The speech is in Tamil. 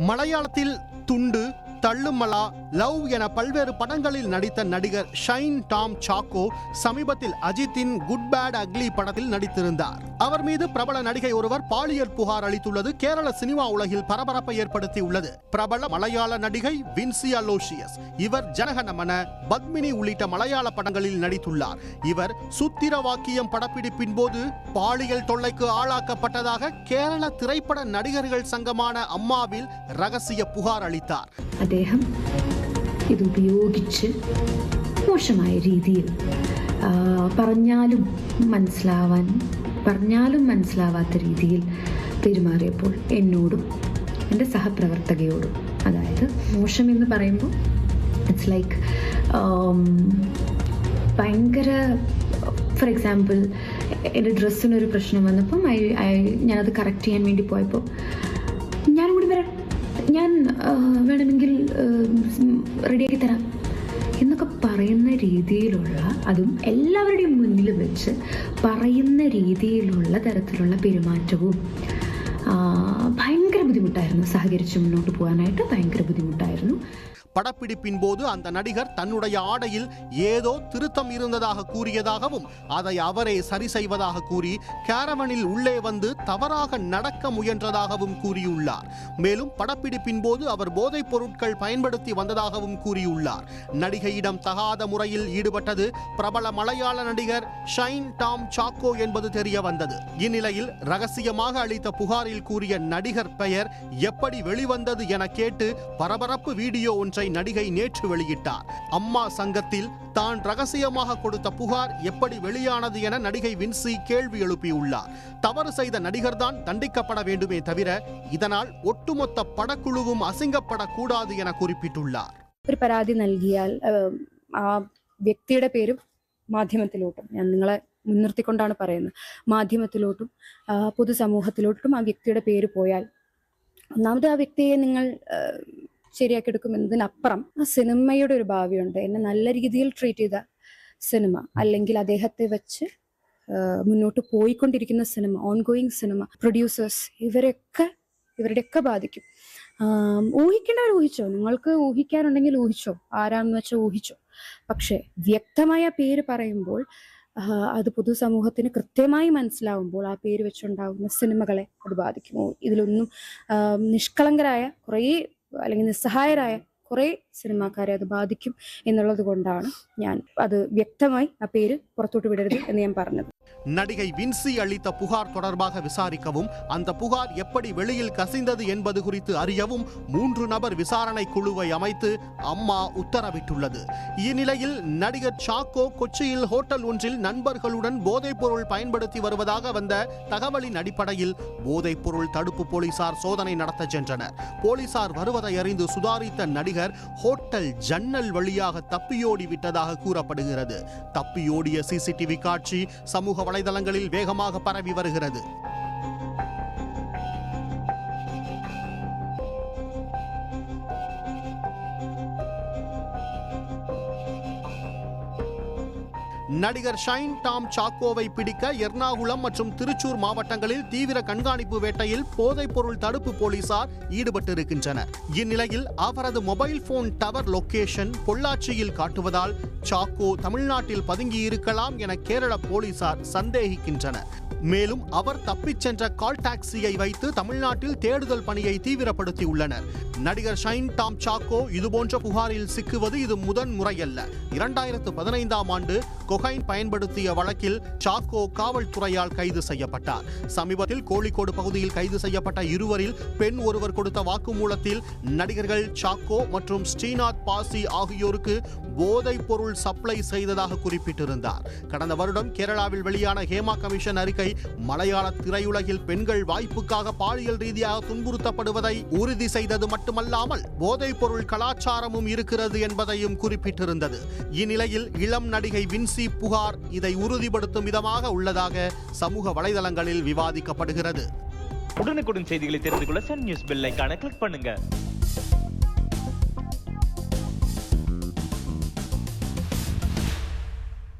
மலையாளத்தில் துண்டு, தள்ளுமலா, லவ் என பல்வேறு படங்களில் நடித்த நடிகர் ஷைன் டாம் சாக்கோ சமீபத்தில் அஜித்தின் குட் பேட் அக்லி படத்தில் நடித்திருந்தார். அவர் மீது பிரபல நடிகை ஒருவர் பாலியல் புகார் அளித்துள்ளது கேரள சினிமா உலகில் பரபரப்பை ஏற்படுத்தியுள்ளது. பிரபல மலையாள நடிகை வின்சி அலோசியஸ். இவர் ஜனகணமன, பத்மினி உள்ளிட்ட மலையாள படங்களில் நடித்துள்ளார். இவர் சூத்திரவாக்கியம் படப்பிடிப்பின் போது பாலியல் தொல்லைக்கு ஆளாக்கப்பட்டதாக கேரள திரைப்பட நடிகர்கள் சங்கமான அம்மாவில் ரகசிய புகார் அளித்தார். അദ്ദേഹം ഇത് ഉപയോഗിച്ച് മോശമായ രീതിയിൽ പറഞ്ഞാലും മനസ്സിലാവാത്ത രീതിയിൽ പെരുമാറിയപ്പോൾ എന്നോടും എൻ്റെ സഹപ്രവർത്തകയോടും, അതായത് മോശമെന്ന് പറയുമ്പോൾ ഇറ്റ്സ് ലൈക്ക് ഭയങ്കര, ഫോർ എക്സാമ്പിൾ എൻ്റെ ഡ്രസ്സിനൊരു പ്രശ്നം വന്നപ്പം ഞാനത് കറക്റ്റ് ചെയ്യാൻ വേണ്ടി പോയപ്പോൾ ഞാനും കൂടി വരാം, ഞാൻ വേണമെങ്കിൽ റെഡിയാക്കി തരാം എന്നൊക്കെ പറയുന്ന രീതിയിലുള്ള, അതും എല്ലാവരുടെയും മുന്നിൽ വെച്ച് പറയുന്ന രീതിയിലുള്ള തരത്തിലുള്ള പെരുമാറ്റവും ഭയങ്കര ബുദ്ധിമുട്ടായിരുന്നു. സഹകരിച്ച് മുന്നോട്ട് പോകാനായിട്ട് ഭയങ്കര ബുദ്ധിമുട്ടായിരുന്നു. படப்பிடிப்பின் போது அந்த நடிகர் தன்னுடைய ஆடையில் ஏதோ திருத்தம் இருந்ததாக கூறியதாகவும் அதை அவரே சரி செய்வதாக கூறி கேரவனில் உள்ளே வந்து தவறாக நடக்க முயன்றதாகவும் கூறியுள்ளார். மேலும் படப்பிடிப்பின் போது அவர் போதைப் பொருட்கள் பயன்படுத்தி வந்ததாகவும் கூறியுள்ளார். நடிகையிடம் தகாத முறையில் ஈடுபட்டது பிரபல மலையாள நடிகர் ஷைன் டாம் சாக்கோ என்பது தெரிய வந்தது. இந்நிலையில் ரகசியமாக அளித்த புகாரில் கூறிய நடிகர் பெயர் எப்படி வெளிவந்தது என கேட்டு பரபரப்பு வீடியோ ஒன்றை நடிகை நேற்று வெளியிட்டார். அம்மா சங்கத்தில் தான் ரகசியமாக கொடுத்த புகார் எப்படி வெளியானது என நடிகை வின்சி கேள்வி எழுப்பியுள்ளார். தவறு செய்த நடிகர்தான் தண்டிக்கப்பட வேண்டுமே தவிர இதனால் ஒட்டுமொத்த படக்குழுவும் அசிங்கப்படக்கூடாது என குறிப்பிட்டுள்ளார். ഒരു പരാതി നൽകിയാൽ ആ വ്യക്തിയുടെ പേരും മാധ്യമത്തിലോട്ടും, ഞാൻ നിങ്ങളെ മുൻനിർത്തിക്കൊണ്ടാണ് പറയുന്നത്, മാധ്യമത്തിലോട്ടും പൊതുസമൂഹത്തിലോട്ടും ആ വ്യക്തിയുടെ പേര് പോയാൽ ഒന്നാമത് ആ വ്യക്തിയെ നിങ്ങൾ ശരിയാക്കിയെടുക്കുമെന്നതിനപ്പുറം ആ സിനിമയുടെ ഒരു ഭാവിയുണ്ട്. എന്നെ നല്ല രീതിയിൽ ട്രീറ്റ് ചെയ്ത സിനിമ, അല്ലെങ്കിൽ അദ്ദേഹത്തെ വെച്ച് മുന്നോട്ട് പോയിക്കൊണ്ടിരിക്കുന്ന സിനിമ, ഓൺഗോയിങ് സിനിമ, പ്രൊഡ്യൂസേഴ്സ്, ഇവരുടെയൊക്കെ ബാധിക്കും. ഊഹിക്കേണ്ടവർ ഊഹിച്ചോ, നിങ്ങൾക്ക് ഊഹിക്കാനുണ്ടെങ്കിൽ ഊഹിച്ചോ, ആരാണെന്ന് വെച്ചാൽ ഊഹിച്ചോ. പക്ഷേ വ്യക്തമായ പേര് പറയുമ്പോൾ അത് പൊതുസമൂഹത്തിന് കൃത്യമായി മനസ്സിലാവുമ്പോൾ ആ പേര് വെച്ചുണ്ടാകുന്ന സിനിമകളെ അത് ബാധിക്കുമോ? ഇതിലൊന്നും നിഷ്കളങ്കരായ കുറേ, അല്ലെങ്കിൽ നിസ്സഹായരായ കുറേ സിനിമാക്കാരെ അത് ബാധിക്കും എന്നുള്ളത് കൊണ്ടാണ് ഞാൻ അത് വ്യക്തമായി ആ പേര് പുറത്തോട്ട് വിടരുത് എന്ന് ഞാൻ പറഞ്ഞത്. நடிகை வின்சி அளித்த புகார் தொடர்பாக விசாரிக்கவும் அந்த புகார் எப்படி வெளியில் கசிந்தது என்பது குறித்து அறியவும் 3 நபர் விசாரணை குழுவை அமைத்து அம்மா உத்தரவிட்டுள்ளது. இந்நிலையில் நடிகர் சாக்கோ கொச்சியில் ஹோட்டல் ஒன்றில் நண்பர்களுடன் போதைப் பொருள் பயன்படுத்தி வருவதாக வந்த தகவலின் அடிப்படையில் போதைப் பொருள் தடுப்பு போலீசார் சோதனை நடத்த சென்றனர். போலீசார் வருவதை அறிந்து சுதாரித்த நடிகர் ஹோட்டல் ஜன்னல் வழியாக தப்பியோடி விட்டதாக கூறப்படுகிறது. தப்பியோடிய சிசிடிவி காட்சி சமூக வலைதளங்களில் வேகமாக பரவி வருகிறது. நடிகர் ஷைன் டாம் சாக்கோவை பிடிக்க எர்ணாகுளம் மற்றும் திருச்சூர் மாவட்டங்களில் தீவிர கண்காணிப்பு வேட்டையில் போதைப் பொருள் தடுப்பு போலீசார் ஈடுபட்டிருக்கின்றனர். இந்நிலையில் அவரது மொபைல் போன் டவர் லொகேஷன் பொள்ளாச்சியில் காட்டுவதால் சாக்கோ தமிழ்நாட்டில் பதுங்கியிருக்கலாம் என கேரள போலீசார் சந்தேகிக்கின்றனர். மேலும் அவர் தப்பிச் சென்ற கால் டாக்ஸியை வைத்து தமிழ்நாட்டில் தேடுதல் பணியை தீவிரப்படுத்தியுள்ளனர். நடிகர் ஷைன் டாம் சாக்கோ இதுபோன்ற புகாரில் சிக்குவது இது முதன் முறையல்ல. 2015ஆம் ஆண்டு கொகைன் பயன்படுத்திய வழக்கில் சாக்கோ காவல்துறையால் கைது செய்யப்பட்டார். சமீபத்தில் கோழிக்கோடு பகுதியில் கைது செய்யப்பட்ட இருவரில் பெண் ஒருவர் கொடுத்த வாக்குமூலத்தில் நடிகர்கள் சாக்கோ மற்றும் ஸ்ரீநாத் பாசி ஆகியோருக்கு போதைப் பொருள் சப்ளை செய்ததாக குறிப்பிட்டிருந்தார். கடந்த வருடம் கேரளாவில் வெளியான ஹேமா கமிஷன் அறிக்கை மலையாள திரையுலகில் பெண்கள் வாய்ப்புக்காக பாலியல் ரீதியாக துன்புறுத்தப்படுவதை உறுதி செய்தது மட்டுமல்லாமல் போதைப் பொருள் கலாச்சாரமும் இருக்கிறது என்பதையும் குறிப்பிட்டிருந்தது. இந்நிலையில் இளம் நடிகை வின்சி புகார் இதை உறுதிப்படுத்தும் விதமாக உள்ளதாக சமூக வலைதளங்களில் விவாதிக்கப்படுகிறது. உடனுக்குடன் செய்திகளை தெரிந்து கொள்ள சன் நியூஸ் பெல் ஐகானை கிளிக் பண்ணுங்க.